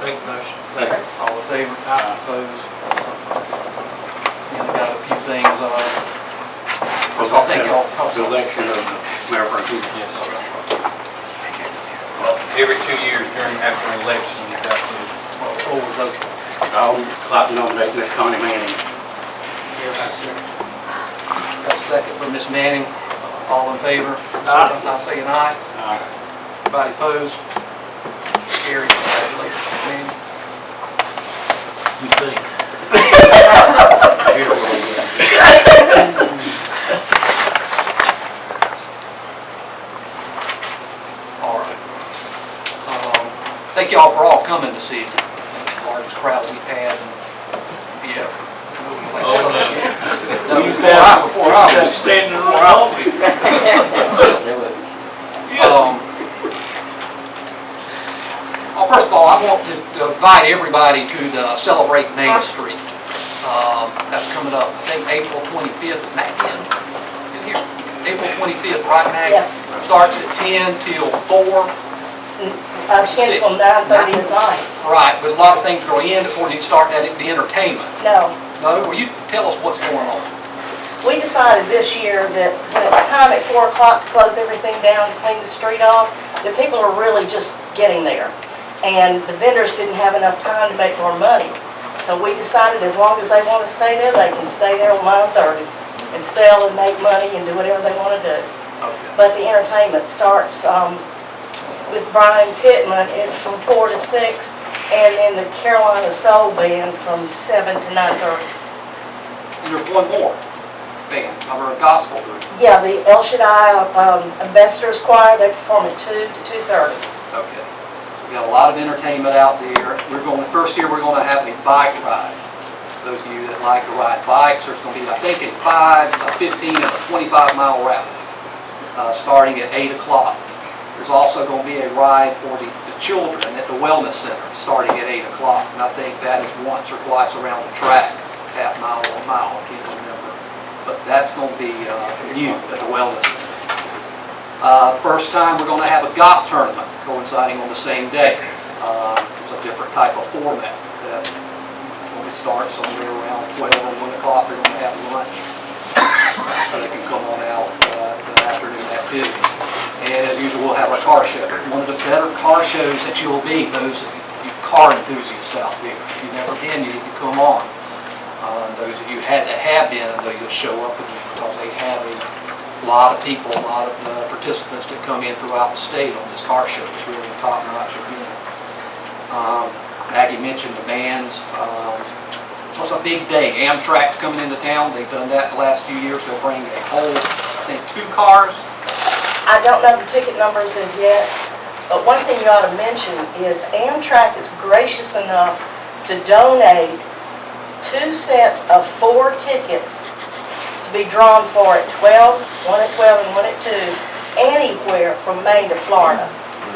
Make the motion. Second. All in favor? Opposed? And I got a few things, first of all, thank you all. The election of the mayor pro tem. Yes. Every 2 years after an election, you got to Overvote. I'll like to nominate Miss Connie Manning. Got a second for Ms. Manning. All in favor? I'll say an aye. Anybody opposed? Carried. Congratulations, Ms. Manning. You think? Here's what we do. All right. Thank y'all for all coming this evening. The largest crowd we've had. Yeah. Oh, no. No, before I was standing around. First of all, I want to invite everybody to the Celebrate Main Street. That's coming up, I think, April 25th. Is Matt in here? April 25th, right, Matt? Yes. Starts at 10 till 4. 10 till 9:30 at night. Right, but a lot of things go in before you start the entertainment. No. No, will you tell us what's going on? We decided this year that when it's time at 4 o'clock to close everything down, to clean the street off, that people are really just getting there. And the vendors didn't have enough time to make more money. So we decided as long as they want to stay there, they can stay there till 9:30 and sell and make money and do whatever they want to do. Okay. But the entertainment starts with Brian Pittman from 4 to 6, and then the Carolina Soul Band from 7 to 9:30. And there's one more band, or a gospel group. Yeah, the El Shaddai Ambassadors Choir, they perform at 2 to 2:30. Okay. We got a lot of entertainment out there. First year we're going to have a bike ride. Those of you that like to ride bikes, there's going to be, I think, a 5, a 15, and a 25-mile route starting at 8 o'clock. There's also going to be a ride for the children at the Wellness Center starting at 8 o'clock. And I think that is once or twice around the track, half mile or a mile, I can't remember. But that's going to be new at the Wellness Center. First time we're going to have a golf tournament coinciding on the same day. It's a different type of format. When we start somewhere around 12 or 1 o'clock, they're going to have lunch. So they can come on out the afternoon activity. And as usual, we'll have a car show. One of the better car shows that you'll be, those of you car enthusiasts out there. If you've never been, you need to come on. Those of you that have been, I know you'll show up again because they have a lot of people, a lot of participants that come in throughout the state on this car show. It's really top-notch again. Maggie mentioned the bands. It was a big day. Amtrak's coming into town. They've done that the last few years. They'll bring a whole, I think, 2 cars. I don't know the ticket numbers as yet, but one thing you ought to mention is Amtrak is gracious enough to donate 2 sets of 4 tickets to be drawn for at 12, one at 12 and one at 2, anywhere from Maine to Florida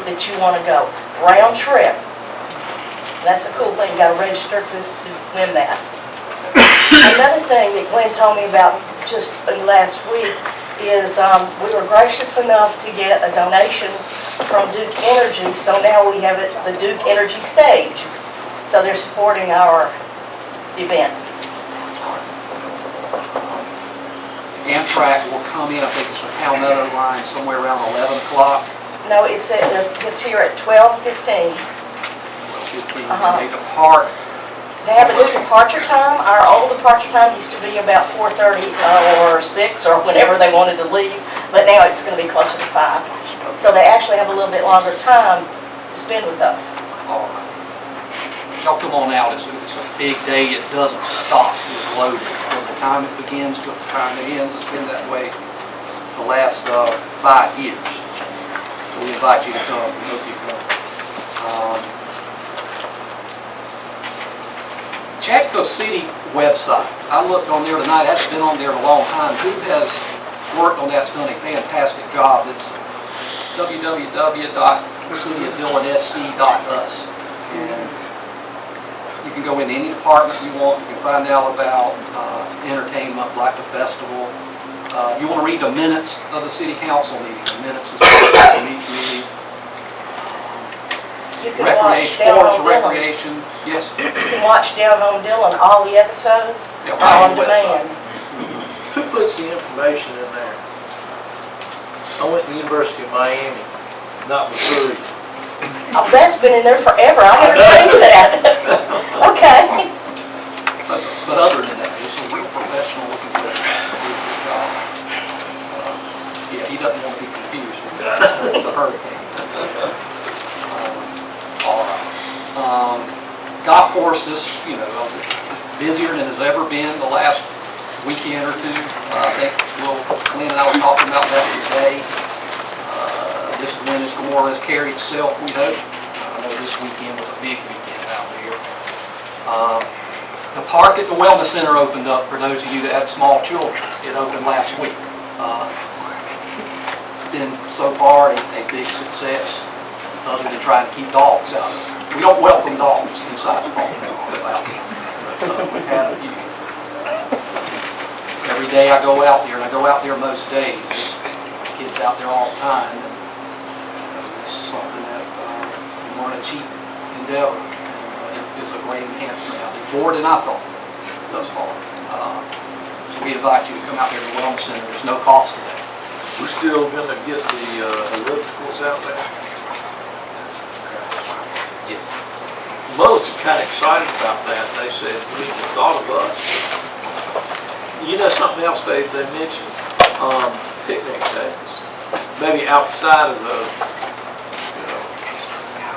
that you want to go. Round trip. That's a cool thing. You got to register to win that. Another thing that Glenn told me about just last week is we were gracious enough to get a donation from Duke Energy, so now we have the Duke Energy stage. So they're supporting our event. Amtrak will come in, I think it's the Palmetto line, somewhere around 11 o'clock. No, it's here at 12:15. 15, they depart. They have a new departure time. Our old departure time used to be about 4:30 or 6 or whenever they wanted to leave, but now it's going to be closer to 5. So they actually have a little bit longer time to spend with us. All right. Y'all come on out. It's a big day. It doesn't stop. It's loaded. From the time it begins to the time it ends, it's been that way the last 5 years. So we invite you to come. We hope you come. Check the city website. I looked on there tonight. That's been on there a long time. Who has worked on that's done a fantastic job? It's www.cityofdillonsc.us. And you can go into any department you want. You can find out about entertainment like the festival. You want to read the minutes of the city council meeting. The minutes is from each meeting. You can watch Recreation, down sports, on Dillon. recreation, yes. You can watch down on Dillon, all the episodes Yeah, are on right on the website. demand. Who puts the information in there? I went to the University of Miami, not Missouri. Oh, that's been in there forever, I never changed that. Okay. But other than that, he's a real professional looking for a job. Yeah, he doesn't want to be confused with that. It's a hurricane. All right. Golf course is, busier than it's ever been the last weekend or two. I think Lynn and I were talking about that today. This is when it's more or less carried itself, we hope. I know this weekend was a big weekend out there. The park at the Wellness Center opened up for those of you that have small children. It opened last week. Been so far a big success, other than trying to keep dogs out of it. We don't welcome dogs inside the park. We had a few. Every day I go out there, and I go out there most days. Kids out there all the time. And it's something that we want to cheap endeavor. It is a great enhancement out there. More than I thought thus far. So we invite you to come out there to the Wellness Center. There's no cost to that. We're still gonna get the ellipticals out there. Yes. Most are kind of excited about that. They said, we just thought of us. You know something else they mentioned? Picnic tables. Maybe outside of the,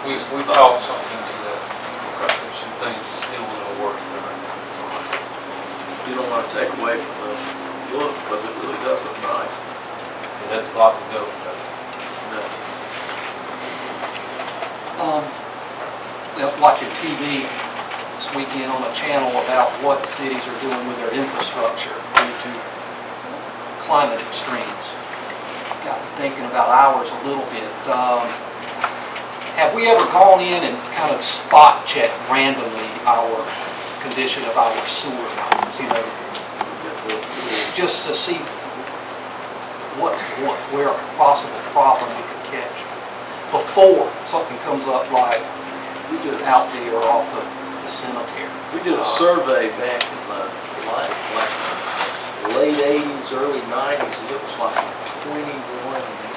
We thought something to that. There's some things still in the works. you don't want to take away from the look, because it really does look nice. It doesn't block the go. No. I was watching TV this weekend on a channel about what the cities are doing with their infrastructure due to climate extremes. Got me thinking about ours a little bit. Have we ever gone in and kind of spot checked randomly our condition of our sewer lines, just to see where a possible problem we could catch before something comes up like we did out there off of the cemetery? We did a survey back in the late 80s, early 90s, and it was like $21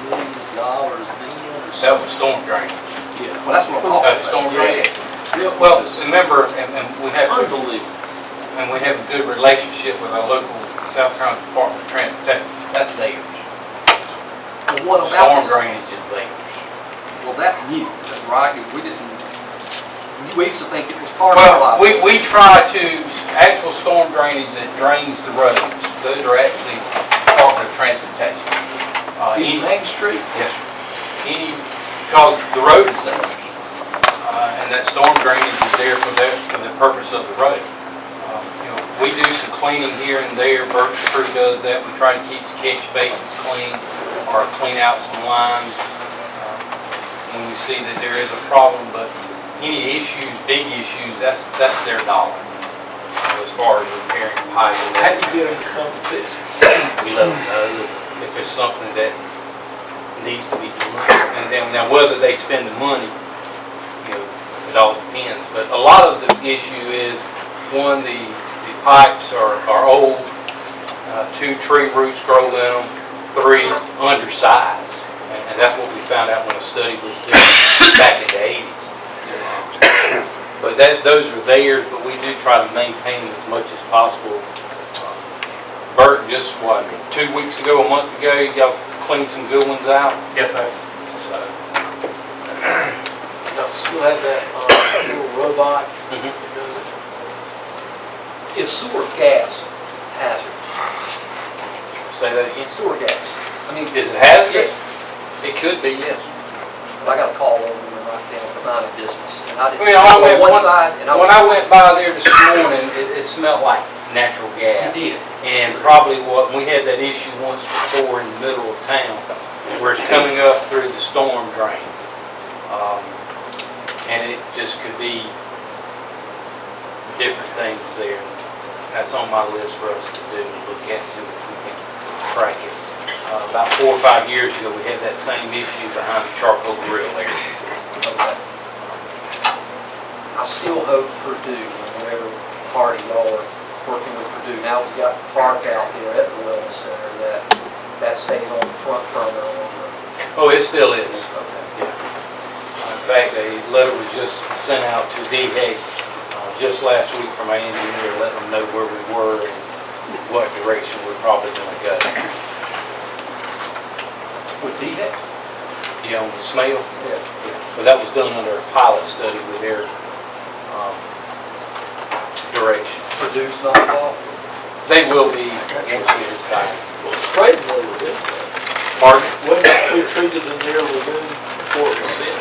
million then. That was storm drain. Yeah. Well, that's what I'm talking about. Storm drain. It Well, was remember, and we have unbelievable. and we have a good relationship with our local South Carolina Department of Transportation. That's theirs. Well, what about Storm this? drainage is theirs. Well, that's new, that's right. We used to think it was part of our Well, life. we try to, actual storm drainage that drains the roads, those are actually Department of Transportation. In Main Street? Yes, sir. Because the road is theirs. And that storm drainage is there for the purpose of the road. We do some cleaning here and there, Burke's crew does that. We try to keep the catch basins clean or clean out some lines when we see that there is a problem, but any issues, big issues, that's their dollar. As far as repairing pipe. How do you get them to come to fix it? We let them know if it's something that needs to be done. And then now whether they spend the money, it all depends. But a lot of the issue is, one, the pipes are old, 2, tree roots grow in them, 3, undersized. And that's what we found out when a study was done back in the 80s. But those are theirs, but we do try to maintain them as much as possible. Bert, just what, 2 weeks ago, a month ago, y'all cleaned some good ones out? Yes, sir. So. Y'all still have that little robot that does it? Is sewer gas hazard? Say that again? Sewer gas. I mean, Is it hazardous? It could be, yes. I got a call over there right now about a business, and I didn't Well, see on one side, and when I went by there this morning, it smelled like natural gas. It did. And probably we had that issue once before in the middle of town, where it's coming up through the storm drain. And it just could be different things there. That's on my list for us to do, look at, see if we can crack it. About 4 or 5 years ago, we had that same issue behind the charcoal grill area. Okay. I still hope Purdue, and whatever party y'all are working with Purdue, now we got the park out there at the wellness center, that stays on the front burner on the. Oh, it still is. Okay. Yeah. In fact, a letter was just sent out to DHEC just last week from our engineer, letting them know where we were and what direction we're probably going to go. With DHEC? Yeah, on the smell. Yeah. But that was done under a pilot study with their direction. Purdue's not involved? They will be once we decide. Well, sprayed in there with it. Pardon? Wasn't that pre-treated in their lagoon before it was sent?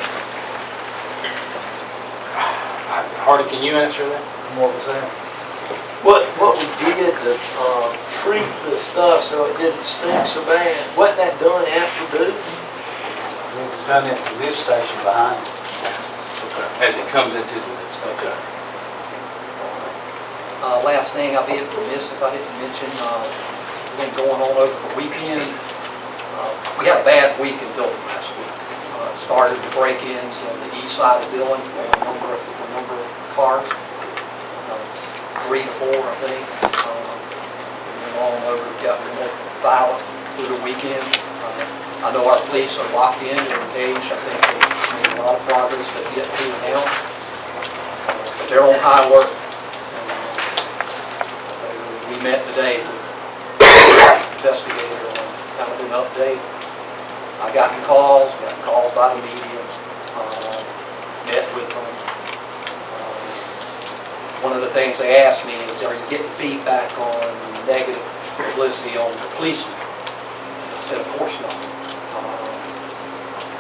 Hardy, can you answer that? What was that? What we did to treat the stuff so it didn't stink so bad, wasn't that done at Purdue? It was done at the lift station behind. As it comes into the list. Okay. Last thing, I'll be remiss if I didn't mention, been going on over the weekend. We had a bad week in Dillon last week. Started with break-ins on the east side of Dillon, a number of cars, 3 to 4, I think. Went on over, got more violent through the weekend. I know our police are locked in, they're engaged. I think they've made a lot of progress to get through now. But they're on high alert. We met today with the investigator on kind of an update. I got calls by the media, met with them. One of the things they asked me is, are you getting feedback on negative publicity on the policemen? I said, of course not.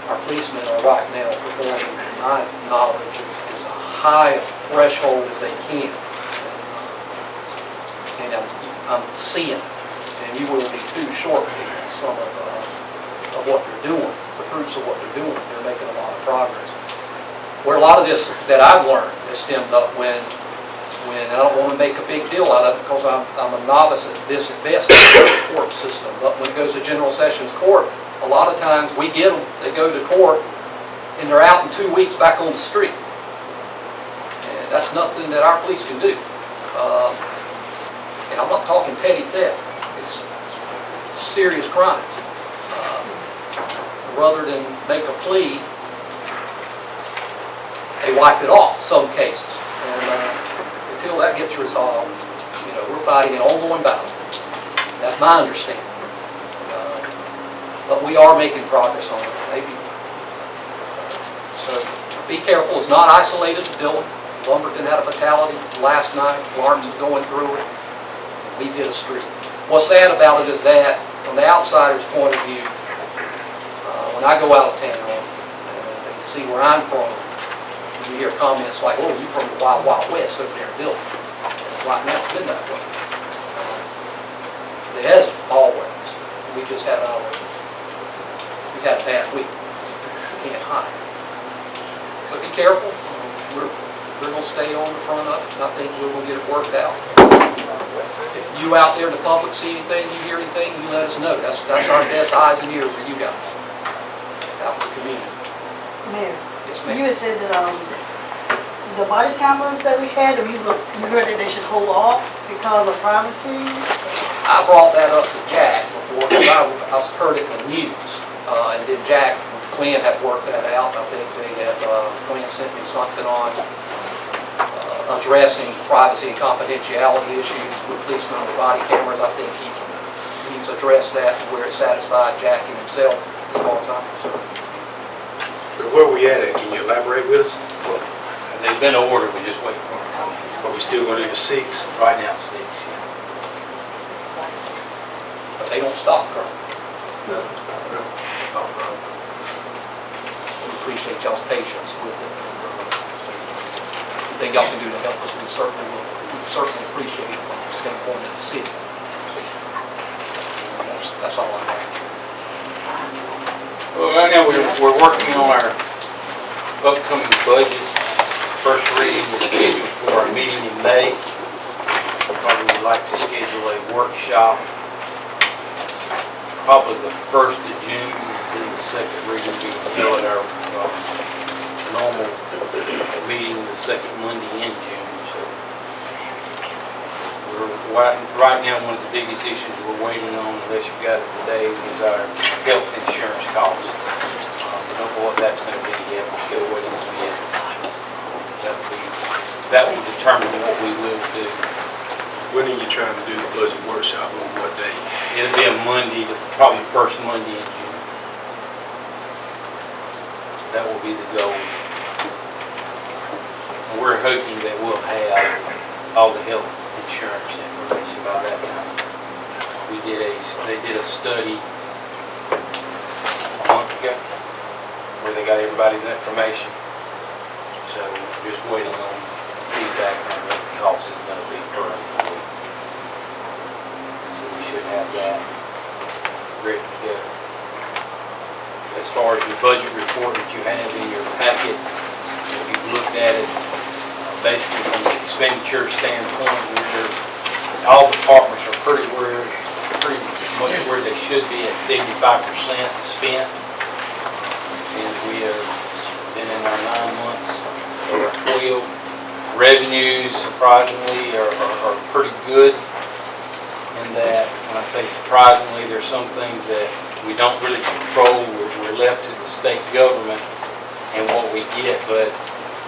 Our policemen are right now performing, to my knowledge, as high a threshold as they can. And I'm seeing it, and you will be too short some of what they're doing, the fruits of what they're doing. They're making a lot of progress. Where a lot of this that I've learned has stemmed up when I don't want to make a big deal out of it because I'm a novice at this at best in the court system. But when it goes to General Sessions Court, a lot of times we get them, they go to court, and they're out in 2 weeks back on the street. And that's nothing that our police can do. And I'm not talking petty theft. It's serious crimes. Rather than make a plea, they wipe it off, some cases. And until that gets resolved, we're fighting an ongoing battle. That's my understanding. But we are making progress on it. Maybe. So be careful. It's not isolated to Dillon. Lumberton had a fatality last night. Lawrence is going through it. We hit a street. What's sad about it is that, from the outsider's point of view, when I go out of town and see where I'm from, you hear comments like, oh, you're from the Wild Wild West over there in Dillon. Right now it's been that way. It hasn't always. We've had a bad week. We can't hide. But be careful. We're going to stay on the front of it, and I think we're going to get it worked out. If you out there in the public see anything, you hear anything, you let us know. That's our best eyes and ears for you guys out in the community. Mayor, Yes, ma'am. you had said that the body cameras that we had, you heard that they should hold off because of privacy? I brought that up to Jack before, because I heard it in the news. And then Jack, Clint had worked that out. I think they had, Clint sent me something on addressing privacy and confidentiality issues with policemen on the body cameras. I think he's addressed that to where it satisfied Jack and himself as far as I'm concerned. Where are we at? Can you elaborate with us? There's been an order, we just waiting for it to come in. Are we still going to do the 6? Right now, 6. But they don't stop currently. No. We appreciate y'all's patience with it. Anything y'all can do to help us, we certainly appreciate it from the standpoint of the city. That's all I have. Well, right now, we're working on our upcoming budget. First reading is scheduled for our meeting in May. Probably would like to schedule a workshop, probably the 1st of June, and then the second reading will be held at our normal meeting the second Monday in June. So right now, one of the biggest issues we're waiting on, unless you guys today, is our health insurance costs. I don't know what that's going to be yet. We're still waiting on it. That will determine what we will do. When are you trying to do the budget workshop, on what day? It'll be a Monday, probably the first Monday in June. That will be the goal. And we're hoping that we'll have all the health insurance information by that time. They did a study a month ago where they got everybody's information. So just waiting on feedback on what the cost is going to be per employee. So we should have that ready to go. As far as the budget report that you have in your packet, if you've looked at it, basically from the expenditure standpoint, all departments are pretty much where they should be at 75% spent. And we have been in our 9 months, or 12. Revenues, surprisingly, are pretty good in that. When I say surprisingly, there's some things that we don't really control. We're left to the state government and what we get, but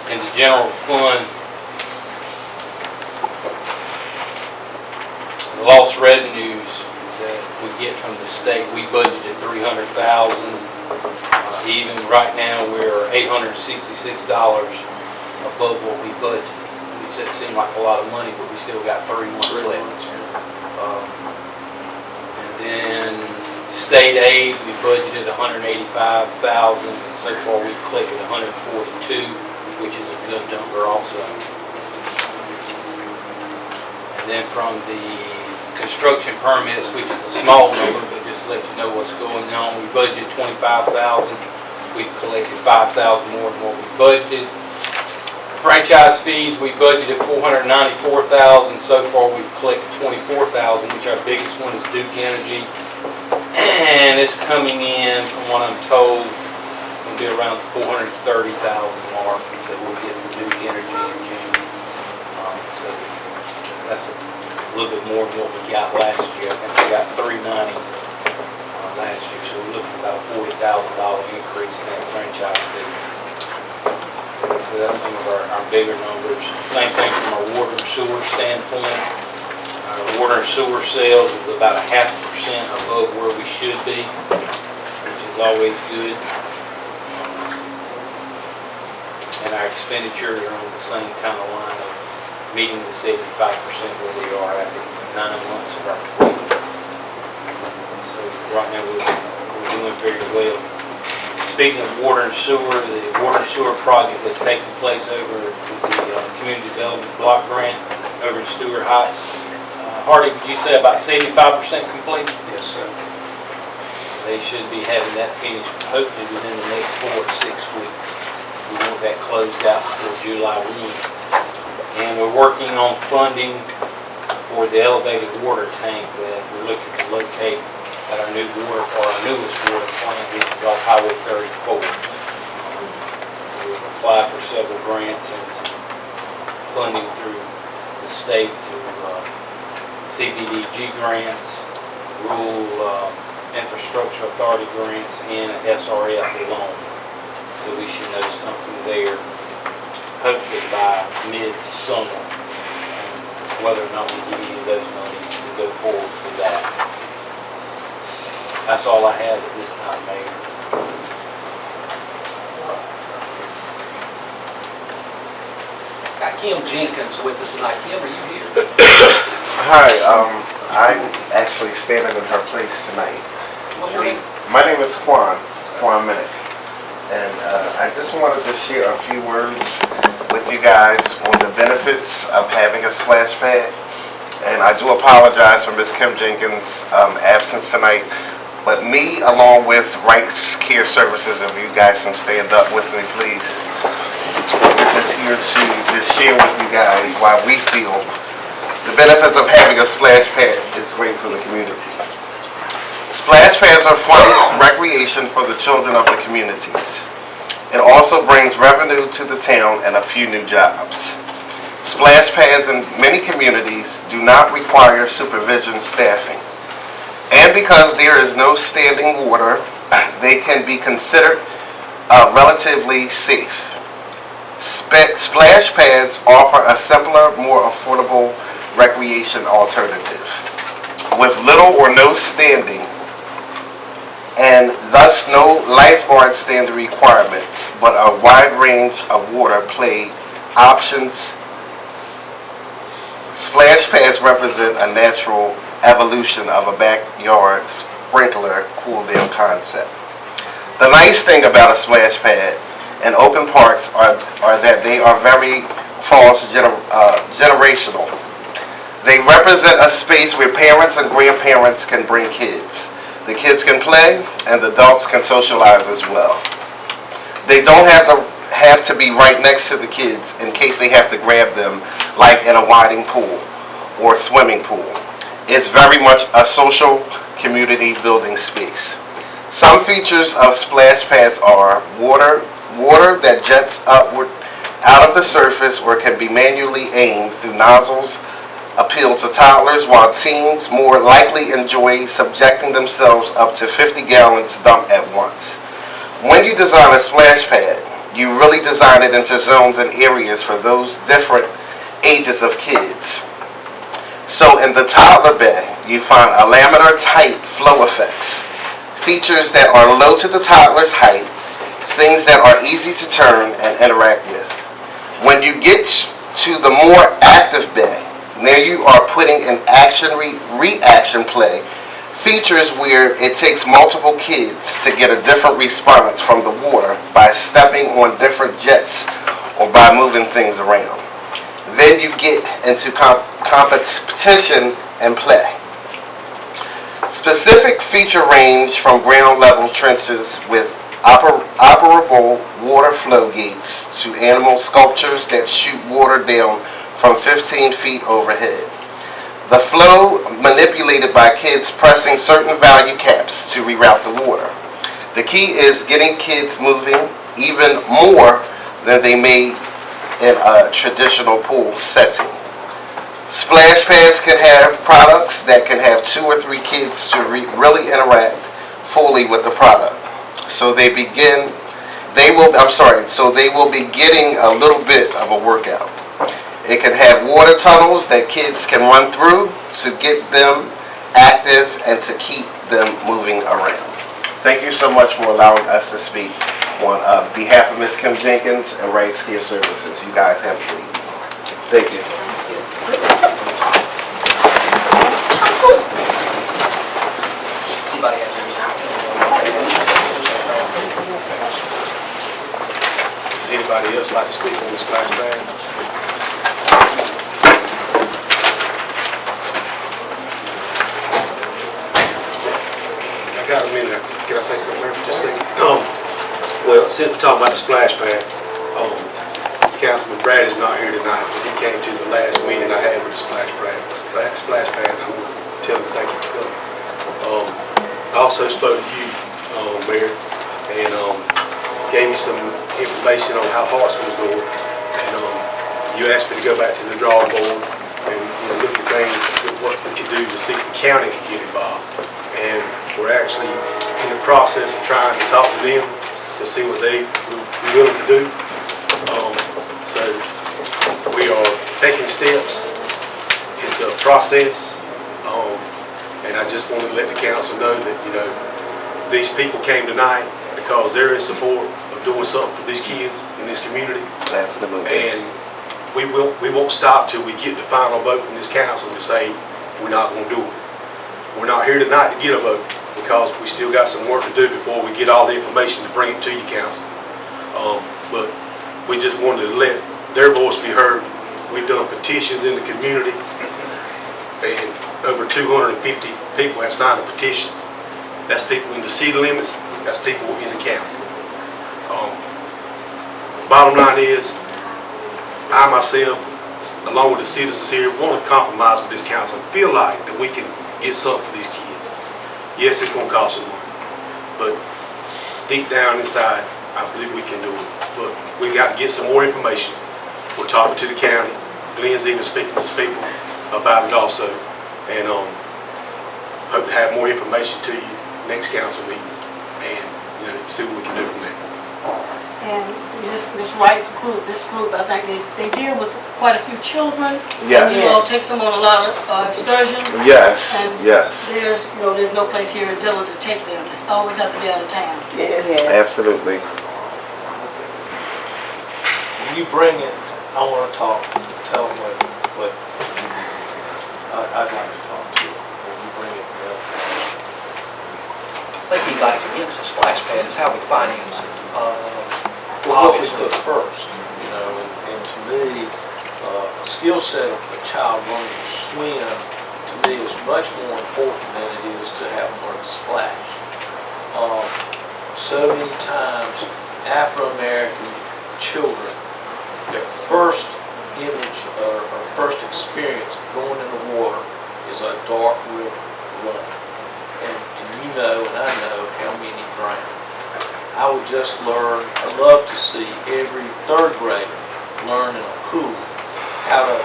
in the general fund, the lost revenues that we get from the state, we budgeted $300,000. Even right now, we're $866 above what we budgeted, which that seemed like a lot of money, but we still got 3 months left. And then state aid, we budgeted $185,000, and so far we've collected $142,000, which is a good number also. And then from the construction permits, which is a small number, but just to let you know what's going on, we budgeted $25,000. We've collected $5,000 more than what we budgeted. Franchise fees, we budgeted $494,000. So far, we've collected $24,000, which our biggest one is Duke Energy. And it's coming in, from what I'm told, will be around the $430,000 mark that we'll get from Duke Energy in June. So that's a little bit more than what we got last year. I think we got $390 last year, so we're looking at about a $40,000 increase in that franchise fee. So that's some of our bigger numbers. Same thing from our water and sewer standpoint. Our water and sewer sales is about 0.5% above where we should be, which is always good. And our expenditures are on the same kind of line of meeting the 75% where we are after 9 months of our deployment. So right now we're doing very well. Speaking of water and sewer, the water and sewer project that's taking place over with the Community Development Block Grant over in Stewart Heights. Hardy, would you say about 75% complete? Yes, sir. They should be having that finished hopefully within the next 4 to 6 weeks. We want that closed out before July 1. And we're working on funding for the elevated water tank that we're looking to locate at our newest water plant, which is off Highway 34. We've applied for several grants and some funding through the state to CDBG grants, Rural Infrastructure Authority grants, and an SRF loan. So we should know something there, hopefully by mid-summer, whether or not we get any of those monies to go forward with that. That's all I have at this time, Mayor. Got Kim Jenkins with us tonight. Kim, are you here? Hi, I'm actually standing in her place tonight. What's your name? My name is Quan Minnick, and I just wanted to share a few words with you guys on the benefits of having a splash pad. And I do apologize for Ms. Kim Jenkins' absence tonight, but me, along with Rights Care Services, if you guys can stand up with me, please. We're just here to just share with you guys why we feel the benefits of having a splash pad is great for the community. Splash pads are fun recreation for the children of the communities. It also brings revenue to the town and a few new jobs. Splash pads in many communities do not require supervision staffing. And because there is no standing water, they can be considered relatively safe. Splash pads offer a simpler, more affordable recreation alternative with little or no standing and thus no lifeguard standing requirements, but a wide range of water play options. Splash pads represent a natural evolution of a backyard sprinkler cool down concept. The nice thing about a splash pad and open parks are that they are very generational. They represent a space where parents and grandparents can bring kids. The kids can play and the adults can socialize as well. They don't have to be right next to the kids in case they have to grab them like in a wading pool or swimming pool. It's very much a social community building space. Some features of splash pads are water that jets upward out of the surface or can be manually aimed through nozzles, appeal to toddlers, while teens more likely enjoy subjecting themselves up to 50 gallons dumped at once. When you design a splash pad, you really design it into zones and areas for those different ages of kids. So in the toddler bay, you find a laminar type flow effects, features that are low to the toddler's height, things that are easy to turn and interact with. When you get to the more active bay, now you are putting in reaction play, features where it takes multiple kids to get a different response from the water by stepping on different jets or by moving things around. Then you get into competition and play. Specific feature range from ground level trenches with operable water flow gates to animal sculptures that shoot water down from 15 feet overhead. The flow manipulated by kids pressing certain value caps to reroute the water. The key is getting kids moving even more than they may in a traditional pool setting. Splash pads can have products that can have 2 or 3 kids to really interact fully with the product. So they will be getting a little bit of a workout. It can have water tunnels that kids can run through to get them active and to keep them moving around. Thank you so much for allowing us to speak on behalf of Ms. Kim Jenkins and Rights Care Services. You guys have a good evening. Thank you. Anybody have Does anybody else like to speak on the splash pad? I got a minute. Can I say something there for just a second? Well, since we're talking about the splash pad, Councilman Brad is not here tonight, but he came to the last meeting I had with the splash pad. I want to tell him thank you for coming. I also spoke to you, Mayor, and gave me some information on how Hartsville was going. And you asked me to go back to the drawing board and look at things, what we could do to see if the county could get involved. And we're actually in the process of trying to talk to them to see what they would be willing to do. So we are taking steps. It's a process, and I just wanted to let the council know that these people came tonight because they're in support of doing something for these kids in this community. Absolutely. And we won't stop till we get the final vote from this council to say we're not going to do it. We're not here tonight to get a vote because we still got some work to do before we get all the information to bring it to you, council. But we just wanted to let their voice be heard. We've done petitions in the community, and over 250 people have signed a petition. That's people in the city limits, that's people in the county. Bottom line is, I myself, along with the citizens here, want to compromise with this council and feel like that we can get something for these kids. Yes, it's going to cost some money, but deep down inside, I believe we can do it. But we got to get some more information. We're talking to the county. Glenn's even speaking to some people about it also. And hope to have more information to you next council meeting and, see what we can do from there. And this rights group, I think they deal with quite a few children. Yes. You all take them on a lot of excursions. Yes, And yes. there's no place here in Dillon to take them. It's always have to be out of town. Yes. Absolutely. When you bring it, I want to tell them what I'd like to talk to you when you bring it together. I think anybody's against a splash pad is how we finance it. Well, what we put first, and to me, a skill set of a child learning to swim, to me, is much more important than it is to have them learn to splash. So many times, Afro-American children, their first image or first experience of going in the water is a dark river running. And and I know how many drown. I would just I'd love to see every third grader learn in a pool how to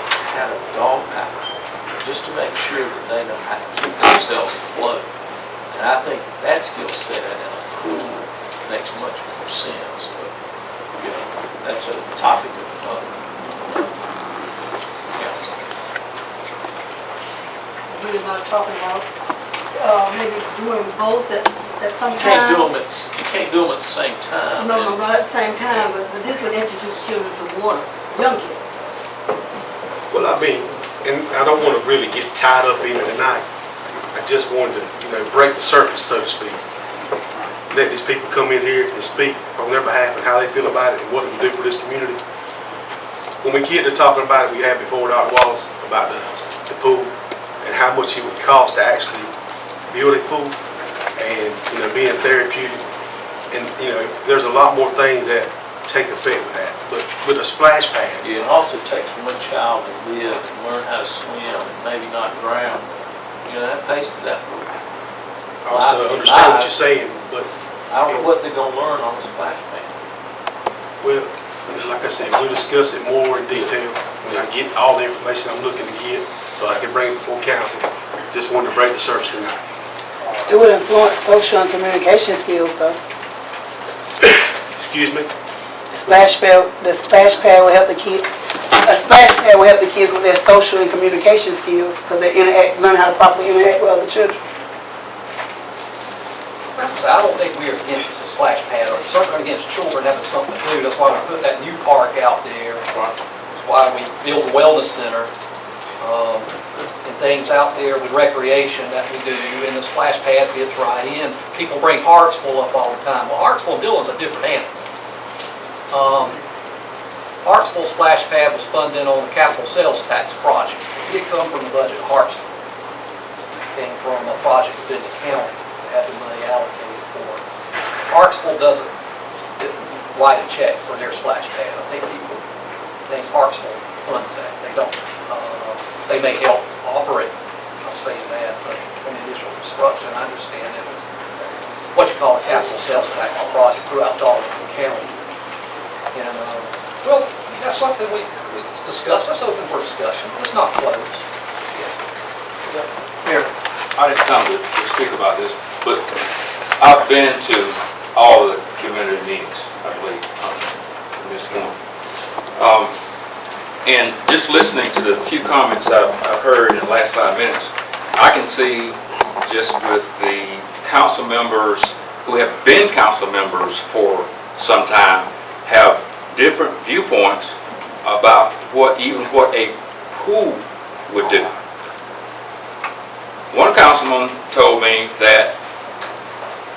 dog paddle, just to make sure that they know how to keep themselves afloat. And I think that skill set in a pool makes much more sense. But, that's a topic of another council. We're not talking about maybe doing both at some You can't time. you can't do them at the same time. No, right at the same time, but this would introduce children to water, young kids. Well, and I don't want to really get tied up in it tonight. I just wanted to, break the surface, so to speak. Let these people come in here and speak on their behalf and how they feel about it and what it will do for this community. When we get to talking about it, we had before Dr. Wallace about the pool and how much it would cost to actually build a pool and, being therapeutic. And, there's a lot more things that take effect with that. But with a splash pad, It also takes one child to live and learn how to swim and maybe not drown. That pays for that pool. I also understand what you're saying, but I don't know what they're gonna learn on the splash pad. well, like I said, we'll discuss it more in detail when I get all the information I'm looking to get so I can bring it before council. Just wanted to break the surface tonight. It would influence social and communication skills, though. Excuse me? The splash pad will help the kids. A splash pad will help the kids with their social and communication skills because they learn how to properly interact with other children. So I don't think we are against the splash pad, or certainly against children having something to do. That's why we put that new park out there. That's why we build a wellness center, and things out there with recreation that we do, and the splash pad fits right in. People bring Hartsville up all the time. Well, Hartsville and Dillon's a different animal. Hartsville splash pad was funded on the capital sales tax project. It did come from the budget of Hartsville. It came from a project within the county that had the money allocated for it. Hartsville didn't write a check for their splash pad. I think Hartsville funds that. They don't. They may help operate. I'm saying that, but from the initial construction, I understand it was what you call a capital sales tax project throughout Darlington County. And well, that's something we discussed. That's open for discussion. It's not closed. Mayor, I didn't come to speak about this, but I've been to all the community meetings, I believe, in this one. And just listening to the few comments I've heard in the last 5 minutes, I can see just with the council members who have been council members for some time have different viewpoints about what a pool would do. One councilman told me that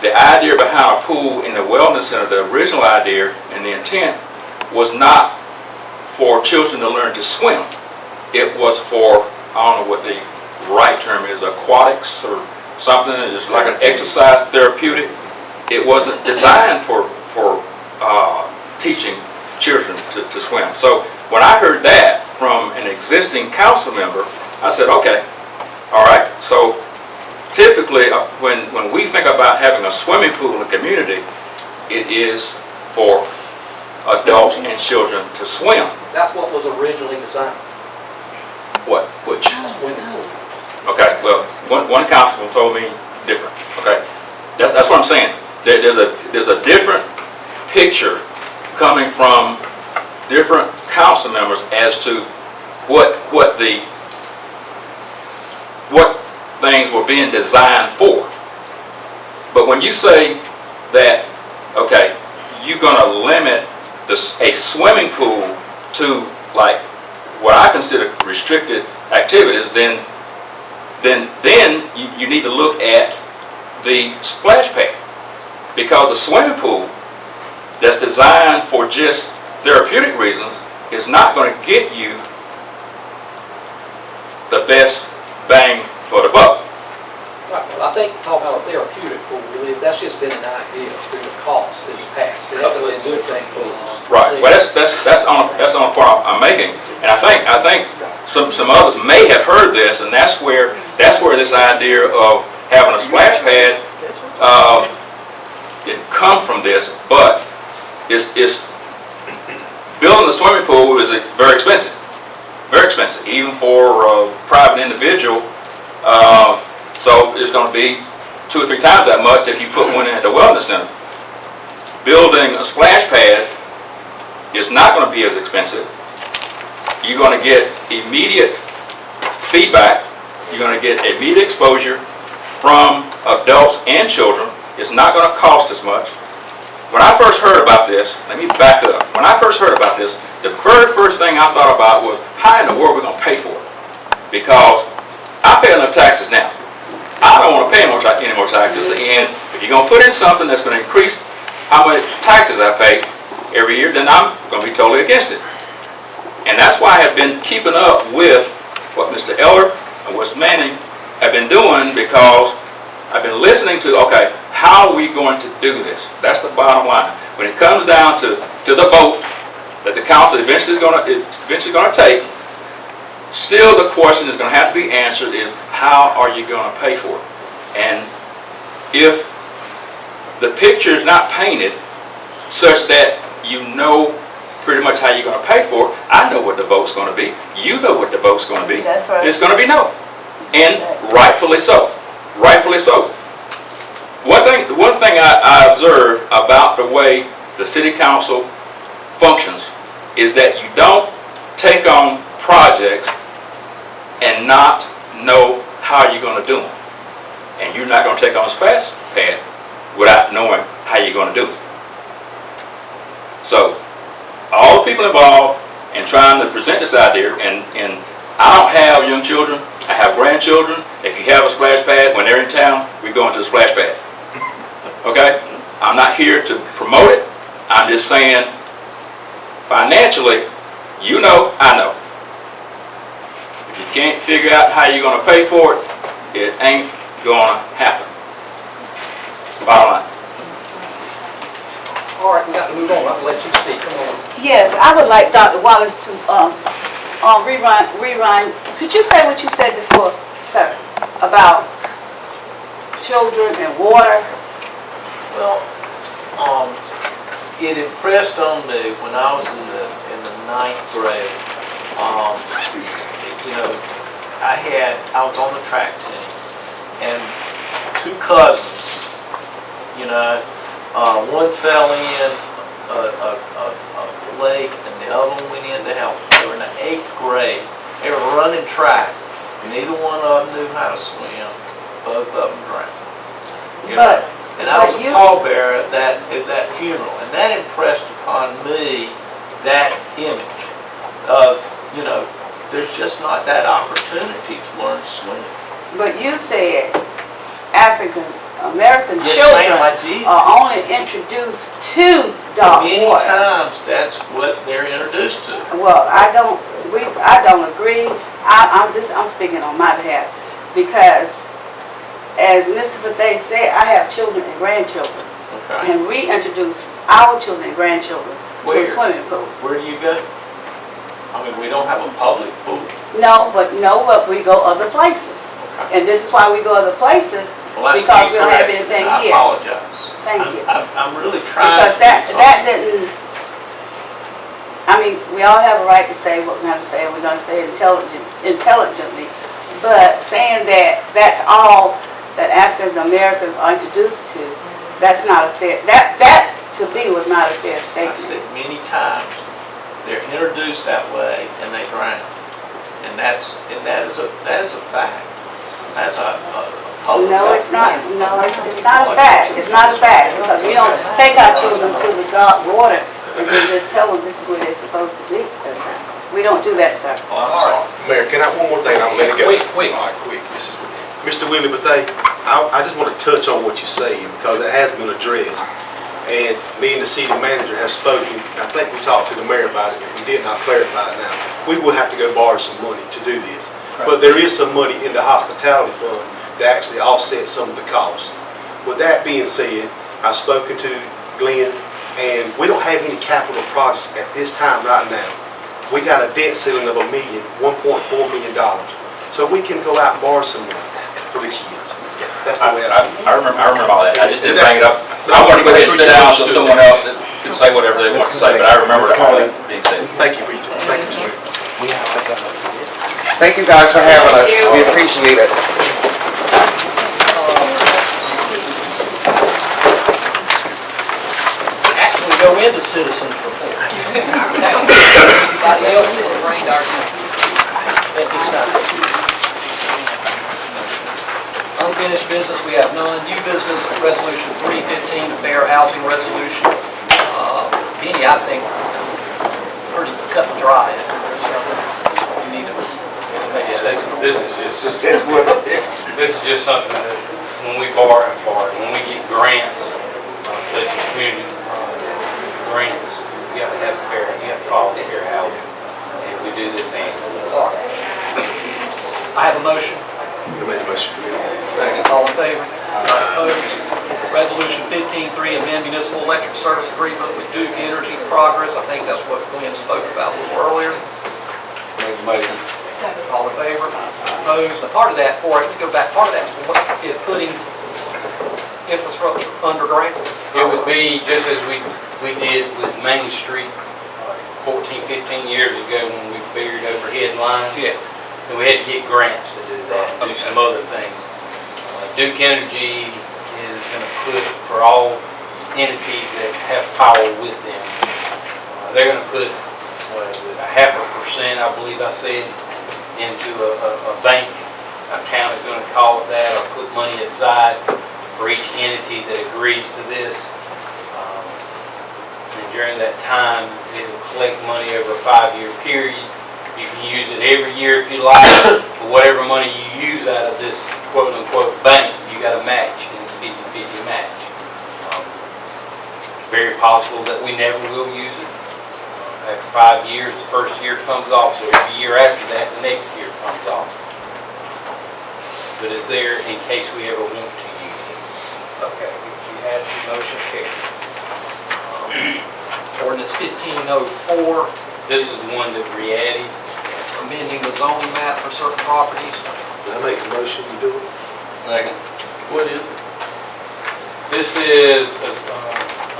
the idea behind a pool in the wellness center, the original idea and the intent was not for children to learn to swim. It was for, I don't know what the right term is, aquatics or something, just like an exercise therapeutic. It wasn't designed for teaching children to swim. So when I heard that from an existing council member, I said, okay, all right. So typically when we think about having a swimming pool in the community, it is for adults and children to swim. That's what was originally designed, What, which? a swimming pool. Okay, well, one councilman told me different, okay? That's what I'm saying. There's a different picture coming from different council members as to what things were being designed for. But when you say that, okay, you're gonna limit a swimming pool to like what I consider restricted activities, then you need to look at the splash pad. Because a swimming pool that's designed for just therapeutic reasons is not going to get you the best bang for the buck. Right, well, I think talking about a therapeutic pool, really, that's just been an idea through the cost in the past. It hasn't been a good thing for us. Right. Well, that's on the point I'm making, and I think some others may have heard this, and that's where this idea of having a splash pad didn't come from this, but it's building a swimming pool is very expensive, even for a private individual. So it's going to be 2 or 3 times that much if you put one in at the wellness center. Building a splash pad is not going to be as expensive. You're going to get immediate feedback. You're going to get immediate exposure from adults and children. It's not going to cost as much. When I first heard about this, let me back up. When I first heard about this, the very first thing I thought about was, how in the world are we going to pay for it? Because I pay enough taxes now. I don't want to pay any more taxes, and if you're going to put in something that's going to increase how much taxes I pay every year, then I'm going to be totally against it. And that's why I have been keeping up with what Mr. Eller and Wes Manning have been doing, because I've been listening to, okay, how are we going to do this? That's the bottom line. When it comes down to the vote that the council eventually is going to take, still the question is going to have to be answered is, how are you going to pay for it? And if the picture is not painted such that you know pretty much how you're going to pay for it, I know what the vote's going to be. You know what the vote's going to be. That's right. It's going to be no. And rightfully so. Rightfully so. One thing I observe about the way the city council functions is that you don't take on projects and not know how you're going to do them. And you're not going to take on a splash pad without knowing how you're going to do it. So, all the people involved in trying to present this idea, and I don't have young children, I have grandchildren. If you have a splash pad, when they're in town, we go into the splash pad. Okay? I'm not here to promote it. I'm just saying, financially, you know, I know. If you can't figure out how you're going to pay for it, it ain't going to happen. Bottom line. All right, we got to move on. I'm going to let you speak. Come on. Yes, I would like Dr. Wallace to rewind. Could you say what you said before, sir, about children and water? Well, it impressed on me when I was in the 9th grade. You know, I was on the track team, and 2 cousins. You know, one fell in a lake, and the other one went in to help. They were in the 8th grade. They were running track. Neither one of them knew how to swim. Both of them drowned. You know? And I was a pallbearer at that funeral, and that impressed upon me that image of, you know, there's just not that opportunity to learn to swim. But you said African American Yes, children ma'am, I did. are only introduced to dark Many water. times that's what they're introduced to. Well, I don't agree. I'm speaking on my behalf, because as Mr. Fathay said, I have children and grandchildren, Okay. and we introduce our children and grandchildren to Where? a swimming pool. Where do you go? I mean, we don't have a public pool. No, but we go other places. Okay. And this is why we go other places, Well, that's because we don't have incorrect. anything I here. apologize. Thank you. I'm really trying. Because to be that didn't, I mean, we all have a right to say what we're gonna say, and we're gonna say it intelligently. But saying that that's all that African Americans are introduced to, that's not a fair, that to me was not a fair I statement. said many times, they're introduced that way and they drown. And that is a fact. That's a public No, it's not, document. no, it's not a fact, it's not a fact, because we don't take our children to the dark water and then just tell them this is where they're supposed to be. We don't do that, sir. Oh, I'm sorry. Mayor, can I, one more thing, I'm gonna let it go. Quick. All right, quick. This is, Mr. Willie Bethea, I just want to touch on what you're saying, because it has been addressed. And me and the city manager have spoken, I think we talked to the mayor about it, if we did not clarify it now. We will have to go borrow some money to do this. But there is some money in the hospitality fund to actually offset some of the costs. With that being said, I've spoken to Glenn, and we don't have any capital projects at this time right now. We got a debt ceiling of $1.4 million. So we can go out and borrow some money for the kids. That's the way I see it. I remember all that. I just didn't bring it up. I wanted to go ahead and sit down so someone else could say whatever they want to say, but I remember all that being said. Thank you, Mr. Willie. Thank you guys for having us. We appreciate it. Actually, go into citizens report. Anybody else want to bring our at this time? Unfinished business, we have none. New business, resolution 315, the fair housing resolution. Benny, I think, pretty cut and dry. You need to. Yeah, this is just something that when we borrow, when we get grants, such as community grants, you have to have fair, you have to follow the fair housing. And we do this annually. All right. I have a motion. You made a motion. All in favor? Opposed? Resolution 15-3, amend municipal electric service agreement with Duke Energy Progress. I think that's what Glenn spoke about a little earlier. Make a motion. All in favor? Opposed? A part of that, let me go back, part of that is putting infrastructure underground. It would be just as we did with Main Street 14, 15 years ago when we buried overhead lines. Yeah. And we had to get grants to do that, do some other things. Duke Energy is going to put, for all entities that have power with them, they're going to put, what is it, 0.5%, I believe I said, into a bank account, is going to call it that, or put money aside for each entity that agrees to this. And during that time, it will collect money over a 5-year period. You can use it every year if you like, but whatever money you use out of this quote-unquote bank, you got to match, and it's 50-50 match. Very possible that we never will use it. After 5 years, the first year comes off, so every year after that, the next year comes off. But it's there in case we ever want to use it. Okay, we had the motion carried. Ordinance 1504, This is the one that we added. amending the zoning map for certain properties. Did I make a motion to do it? Second. What is it? This is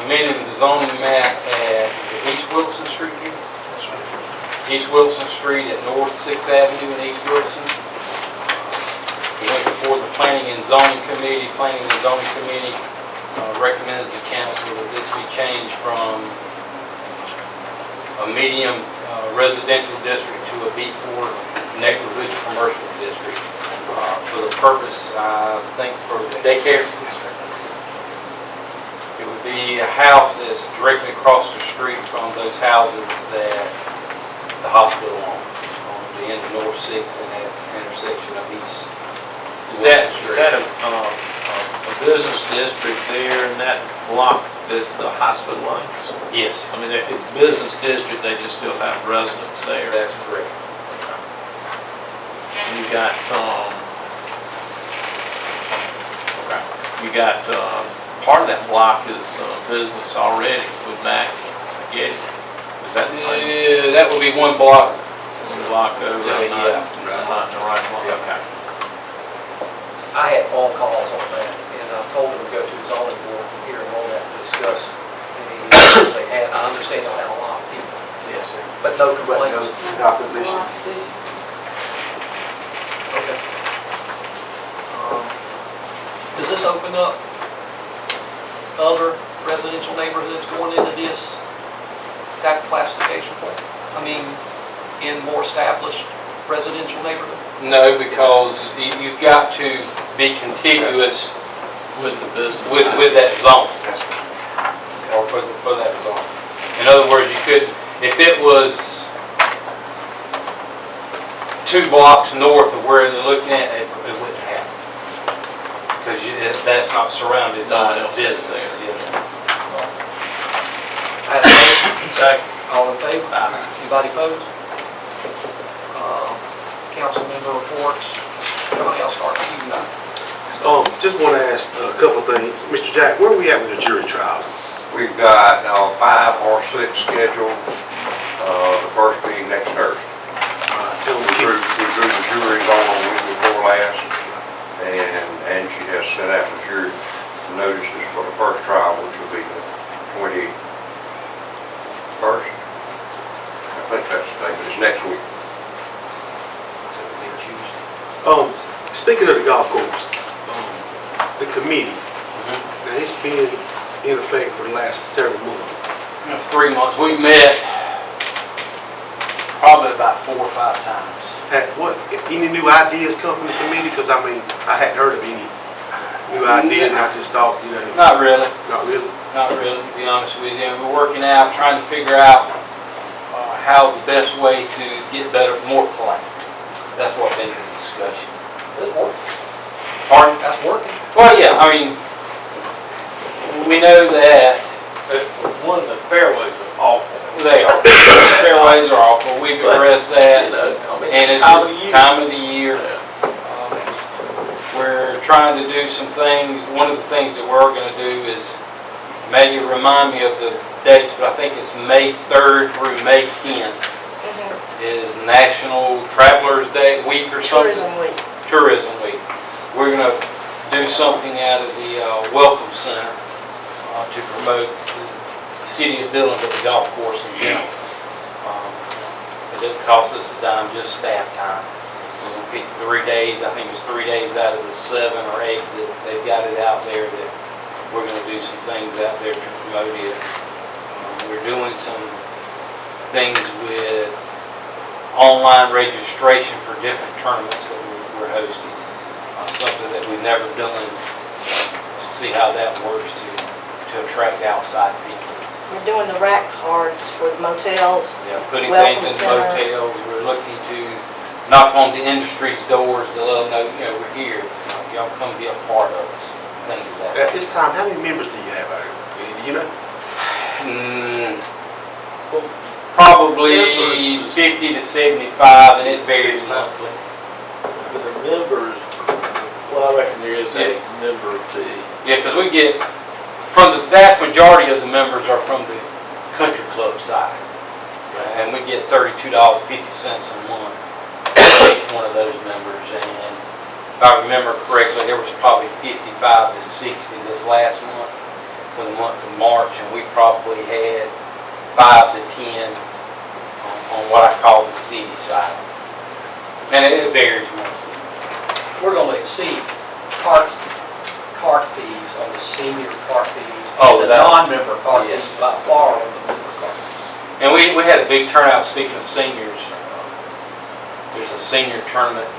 amending the zoning map at East Wilson Street here. East Wilson Street at North 6th Avenue in East Wilson. We went before the Planning and Zoning Committee. Planning and Zoning Committee recommends the council that this be changed from a medium residential district to a B4 neighborhood commercial district for the purpose, I think, for daycare. It would be a house that's directly across the street from those houses that the hospital owns, on the end of North 6 and that intersection of East. Is that a business district there in that block that the hospital owns? Yes, I mean, it's a business district, they just still have residents there. that's correct. You got, part of that block is business already with Mac. I get it. Is that the same? Yeah, that would be one block. Block over, Yeah, not yeah. in the right block, okay. I had phone calls on that, and I told them to go to the zoning board here in Monett to discuss any issues they had. I understand they'll have a lot of people, Yes, sir. but no But no complaints. opposition. Okay. Does this open up other residential neighborhoods going into this type of classification for? I mean, in more established residential neighborhoods? No, because you've got to be contiguous With the business. with that zone, or for that zone. In other words, you couldn't, if it was 2 blocks north of where they're looking at, it wouldn't happen. Because that's not surrounded by No one else is business. there. Yeah. I have a motion. Second. All in favor? Anybody opposed? Council member reports. Everybody else start with you now. Just want to ask a couple of things. Mr. Jack, where are we at with the jury trial? We've got 5 or 6 scheduled, the first being next Thursday. We drew the juries on week before last, and she has set out the jury notices for the first trial, which will be the 21st. I think that's the date, but it's next week. Speaking of the golf course, the committee, now it's been in effect for the last several months. You know, 3 months. We've met probably about 4 or 5 times. Any new ideas come from the committee? Because I mean, I hadn't heard of any new ideas, and I just thought, Not really. not really. Not really, to be honest with you. We're working out, trying to figure out how the best way to get better, more play. That's what made the discussion. That's working. Pardon? That's working. Well, yeah, I mean, we know that one, the fairways are awful. They are. The fairways are awful. We've addressed that. And it's just time of the year. We're trying to do some things. One of the things that we're going to do is, maybe remind me of the dates, but I think it's May 3rd through May 10th is National Travelers Day Week or something. Tourism Week. Tourism Week. We're going to do something out of the Welcome Center to promote the city of Dillon to the golf course in general. It doesn't cost us a dime, just staff time. We're going to pick 3 days, I think it's 3 days out of the 7 or 8 that they've got it out there that we're going to do some things out there to promote it. We're doing some things with online registration for different tournaments that we're hosting. Something that we've never done, to see how that works to attract outside people. We're doing the rack cards for motels. Yeah, putting Welcome things in center. motels. We're looking to knock on the industry's doors to let them know, we're here. Y'all come be a part of us. Things of that. At this time, how many members do you have out here? Do you know? Probably 50 to 75, and it varies monthly. For the members, well, I reckon there is a member fee. Yeah, because we get, from the vast majority of the members are from the country club side. And we get $32.50 a month for each one of those members. And if I remember correctly, there was probably 55 to 60 this last month for the month of March, and we probably had 5 to 10 on what I call the city side. And it varies monthly. We're going to exceed cart fees on the senior cart fees. Oh, and the that- non-member cart yes. fees by far on the member cart fees. And we had a big turnout, speaking of seniors. There's a senior tournament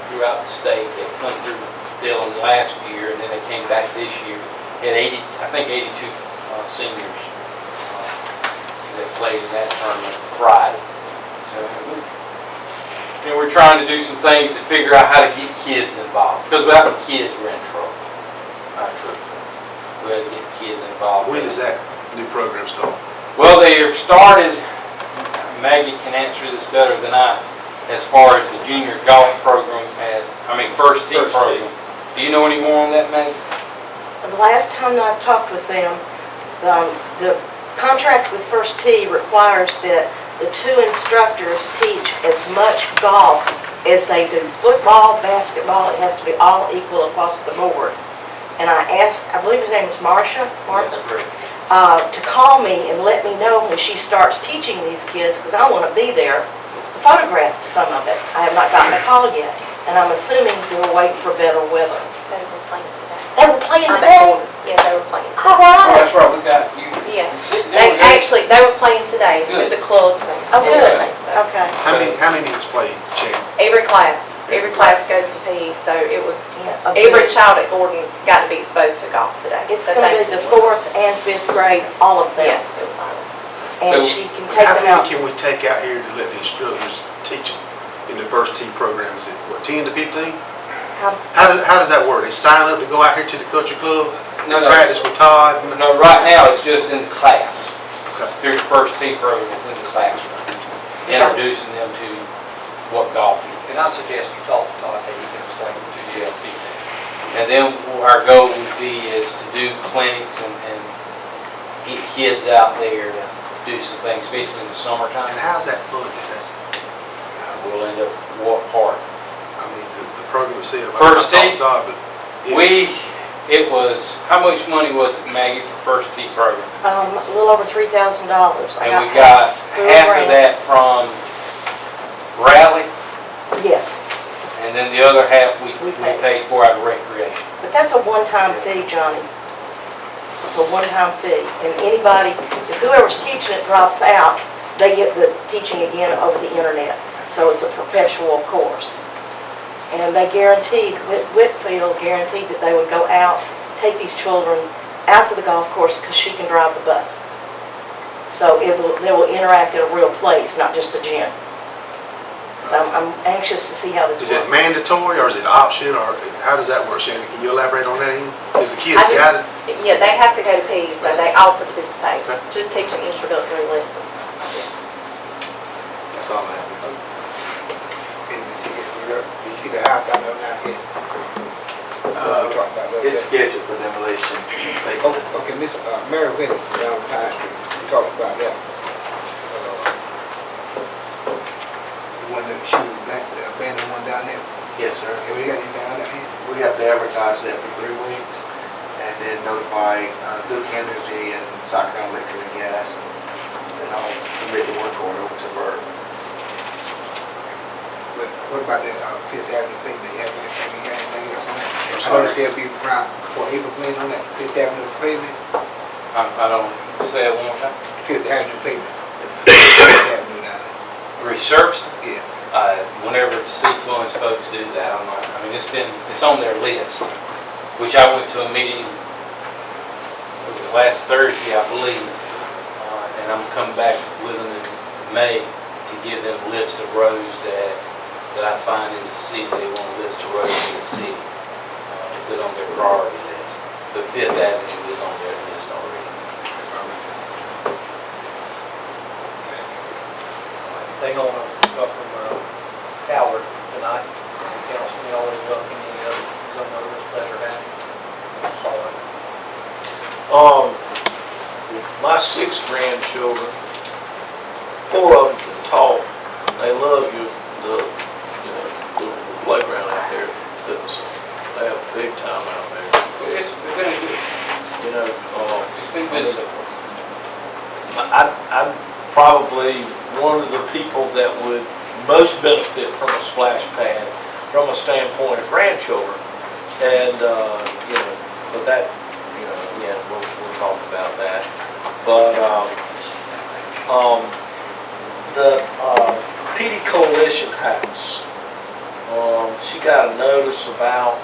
throughout the state that come through Dillon last year, and then they came back this year. Had 82 seniors that played in that tournament Friday. So, we're trying to do some things to figure out how to get kids involved, because without the kids, we're in trouble. Not truthfully. We have to get kids involved. When does that new program start? Well, they have started, Maggie can answer this better than I, as far as the junior golf program first tee program. Do you know any more on that, Maggie? The last time I talked with them, the contract with First Tee requires that the 2 instructors teach as much golf is they do football, basketball, it has to be all equal across the board. And I asked, I believe his name is Martha, That's correct. to call me and let me know when she starts teaching these kids, because I want to be there to photograph some of it. I have not gotten a call yet, and I'm assuming we're waiting for better weather. They were playing today. They were playing I'm today? informed. Yeah, they were playing All today. Oh, right. that's right, we got you. Yeah. Sitting there, They we got- actually, they were playing today Good. with the clubs and Oh, good. everything, so. Okay. How many is played, Shannon? Every class goes to PE, so it was, Yeah, every child at Gordon got to be exposed to golf today. It's So going to thank be the you. 4th and 5th grade, all of Yeah, them. it was all. And So, she can take How them many out. can we take out here to let the instructors teach them in the first tee program? Is it, what, 10 to 15? How- How does that work? They sign up to go out here to the country club, No, no. practice with Todd? No, right now, it's just in class. Okay. Through the first tee program, it's in the classroom. Introducing them to what golf is. And I suggest you talk to Todd, that he can explain it to you. And then our goal would be is to do clinics and get kids out there to do some things, especially in the summertime. And how's that funded? We'll end up what part. I mean, the program itself. First I talked tee? to Todd, but yeah. It was, how much money was it, Maggie, for first tee program? A little over $3,000. And we got through a half of grant. that from Raleigh, Yes, and then the other half we We paid. paid for out of recreation. but that's a one-time fee, Johnny. It's a one-time fee. And anybody, if whoever's teaching it drops out, they get the teaching again over the internet. So it's a perpetual course. And they guaranteed, Whitfield guaranteed that they would go out, take these children out to the golf course because she can drive the bus. So they will interact at a real place, not just a gym. So I'm anxious to see how this Is it works. mandatory or is it option or how does that work, Shannon? Can you elaborate on that? Is the kids I just- got it? Yeah, they have to go to PE, so they all participate, Okay. just teaching introductory lessons. That's all I have. Did you get the house down there now yet? We talked about that. It's scheduled for demolition. Oh, okay, Miss Mary Winnie down Pine Street, we talked about that. The one that she was the abandoned one down there. Yes, sir. Have we got anything on that here? We have to advertise that for 3 weeks and then notify Duke Energy and South Carolina Electric and Gas, and I'll submit the work order over to Bert. But what about that Fifth Avenue pavement? Have you got anything else on that? I sorry? noticed there'll be around for April plan on that Fifth Avenue pavement, I don't, say it one more time. Fifth Avenue pavement. Fifth Avenue down Resurfacing? there. Yeah. Whenever the Seafluence folks do that, it's on their list, which I went to a meeting last Thursday, I believe, and I'm coming back with them in May to give them a list of roads that I find in the city. They want a list of roads in the city, to put on their priority list. But Fifth Avenue is on their list already. That's all right. Thing on stuff from Howard tonight. Council, we always welcome any other young owners that are having. My 6 grandchildren, 4 of them can talk. They love the playground out there. They have a big time out there. It's been good. It's been good so far. I'm probably one of the people that would most benefit from a splash pad from a standpoint of grandchildren. And, but that, again, we'll talk about that. But, the PD Coalition House, she got a notice about,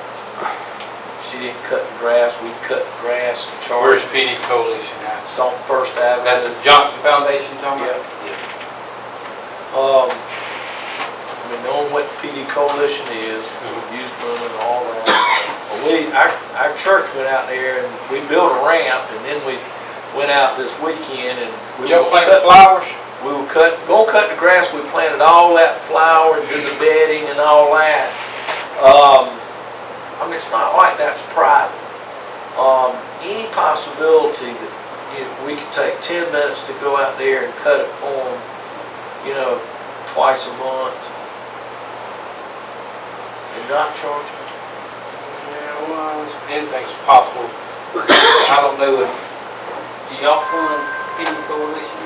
she didn't cut the grass, we cut the grass and Where's charged. PD Coalition House? It's on First Avenue. That's the Johnson Foundation talking about? Knowing what the PD Coalition is, youth movement and all that. Well, our church went out there and we built a ramp, and then we went out this weekend and we Did y'all were plant the flowers? We were gonna cut the grass. We planted all that flower and did the bedding and all that. It's not like that's private. Any possibility that we could take 10 minutes to go out there and cut it for them, twice a month. not charge them? Yeah, well, anything's possible. I don't know if, do y'all fund any coalition?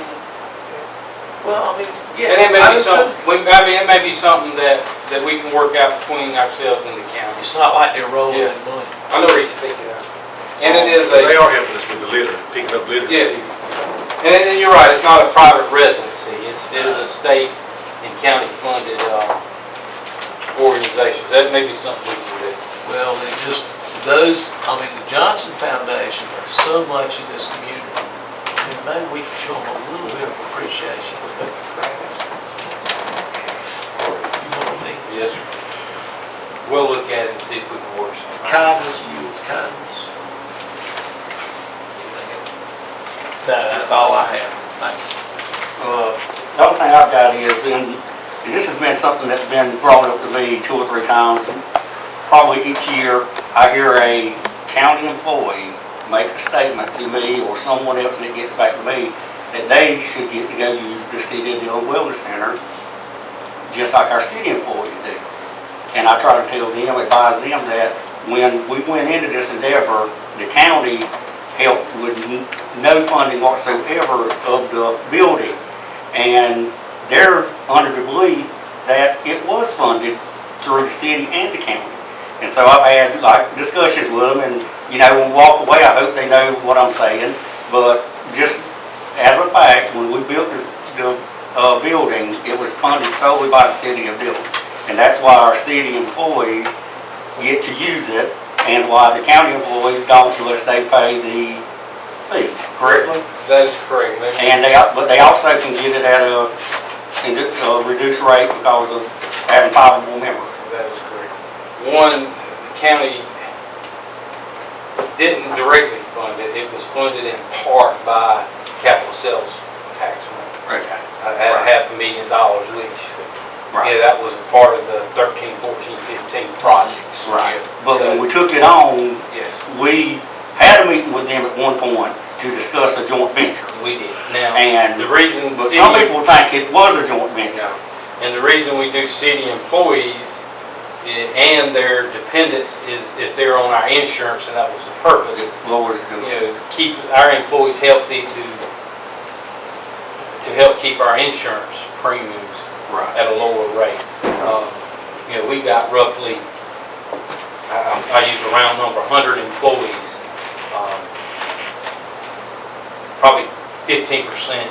Well, I mean, yeah. And it may I be just something, couldn't- it may be something that we can work out between ourselves and the county. It's not like they're rolling Yeah. in money. I know where you're speaking of. And it is They a, are helping us with the litter, picking up litter. Yeah. and you're right, it's not a private residency. It is a state and county funded, organization. That may be something we can do. Well, they just, those, I mean, the Johnson Foundation are so much in this community. And maybe we can show them a little bit of appreciation. You know what I mean? Yes, sir. We'll look at it and see if we can work something. Kindness yields kindness. No, that's all I have. Thank you. The only thing I've got is, and this has been something that's been brought up to me 2 or 3 times, probably each year, I hear a county employee make a statement to me or someone else that gets back to me that they should get to go use the City of Dillon Wellness Center just like our city employees do. And I try to tell them, advise them that when we went into this endeavor, the county helped with no funding whatsoever of the building. And they're under the belief that it was funded through the city and the county. And so I've had like discussions with them, and when we walk away, I hope they know what I'm saying. But just as a fact, when we built the building, it was funded solely by the city of Dillon. And that's why our city employees get to use it, and why the county employees don't, unless they pay the fees, correctly? That is correct. And but they also can get it at a reduced rate because of having 5 or more members. That is correct. One, the county didn't directly fund it. It was funded in part by capital sales tax money. Okay. At $500,000 each. Right. Yeah, that was a part of the 13, 14, 15 projects. Right. Yeah. But So, when we took it on, yes, we had a meeting with them at one point to discuss a joint venture. we did. Now, And, the reason but city- some people think it was a joint venture. No. And the reason we do city employees and their dependents is if they're on our insurance, and that was the purpose. What was the, Keep our employees healthy to help keep our insurance premiums right. at a lower rate. We got roughly, I use a round number, 100 employees. Probably 15%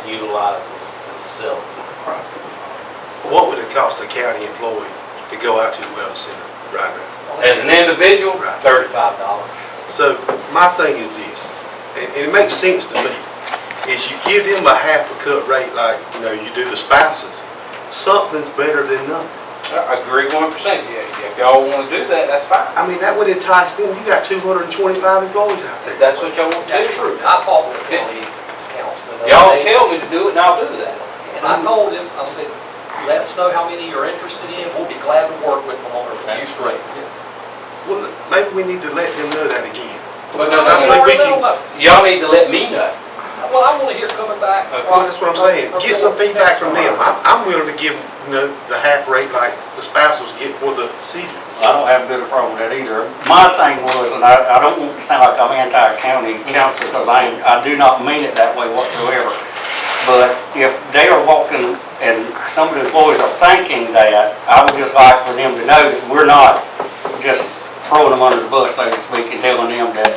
utilize the facility. What would it cost a county employee to go out to the wellness center right now? As an individual, Right. $35. So my thing is this, and it makes sense to me, is you give them a half a cut rate like, you do the spouses. Something's better than nothing. I agree 1%. Yeah, if y'all want to do that, that's fine. I mean, that would entice them. You got 225 employees out there. If that's what y'all want to do. That's true. I fought with the county councilman. Y'all tell me to do it, and I'll do that. And I told him, I said, let us know how many you're interested in, we'll be glad to work with them on a reduced rate. Well, maybe we need to let them know that again. But I I think we can- y'all need to let me know. Well, I want to hear coming back. Well, that's what I'm saying. Get some feedback from them. I'm willing to give, the half rate like the spouses get for the season. I don't have a bit of problem with that either. My thing was, and I don't want to sound like I'm anti-county council, because I do not mean it that way whatsoever. But if they are walking, and some of the employees are thinking that, I would just like for them to know that we're not just throwing them under the bus, so to speak, and telling them that,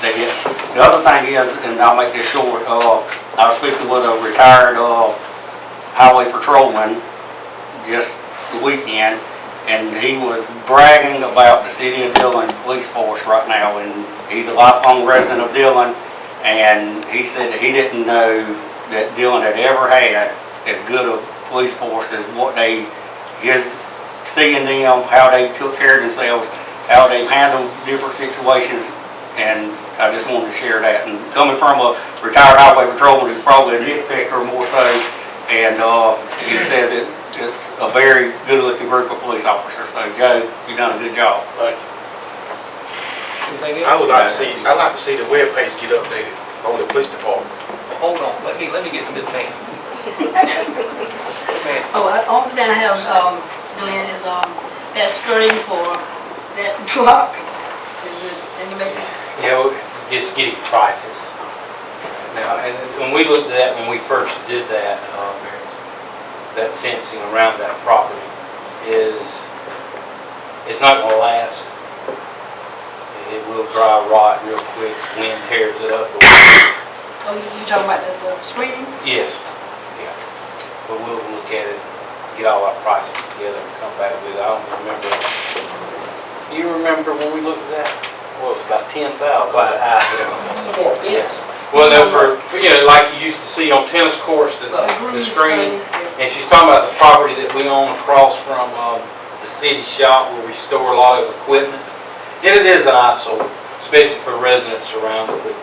they get. The other thing is, and I'll make this short, I was speaking with a retired highway patrolman just the weekend, and he was bragging about the city of Dillon's police force right now, and he's a lifelong resident of Dillon, and he said that he didn't know that Dillon had ever had as good a police force as what his seeing them, how they took care of themselves, how they handled different situations, and I just wanted to share that. And coming from a retired highway patrolman who's probably a nitpicker more so, and he says it's a very good-looking group of police officers. So Joe, you've done a good job. Thank you. I'd like to see the webpage get updated on the police department. Hold on, let me get to the man. Man, Oh, only thing I have, Glenn, is, that skirting for that block? Is it, and you make it? You know, just getting prices. Now, and when we looked at that, when we first did that, that fencing around that property it's not gonna last. It will dry rot real quick, wind tears it up. Oh, you talking about the screening? Yes, yeah. But we'll look at it, get all our prices together and come back with it. I don't remember. You remember when we looked at that? Well, it was about 10,000. Quite high, yeah. Yes. Well, no, for, you know, like you used to see on tennis courts, the screen. And she's talking about the property that we own across from the city shop where we store a lot of equipment. And it is an eyesore, especially for residents around it. But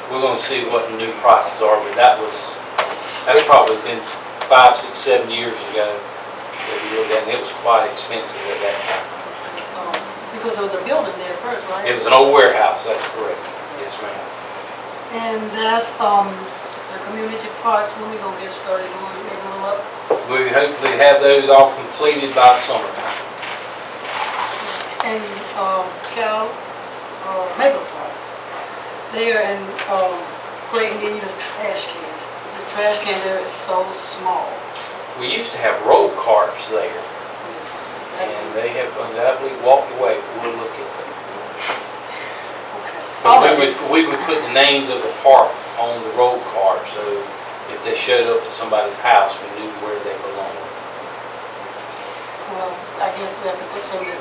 we're going to see what the new prices are. But that's probably been 5, 6, 7 years ago that we looked at, and it was quite expensive at that time. Because there was a building there first, right? It was an old warehouse, that's correct. Yes, ma'am. And that's, the community parks, when we gonna get started on making them up? We hopefully have those all completed by summertime. And, Cal, Maple Park, they are in, great need of trash cans. The trash can there is so small. We used to have roll carts there, and they have undoubtedly walked away. We'll look at them. But we would put the names of the park on the roll card, so if they showed up at somebody's house, we knew where they belonged. Well, I guess we have to put some in.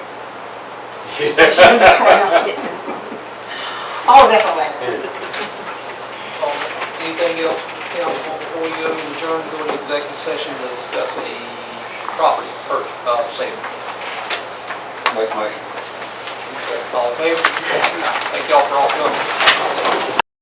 Oh, that's all right. Anything else, council, before we go and adjourn, go into executive session to discuss a property sale? Make motion. All in favor? Thank y'all for all coming.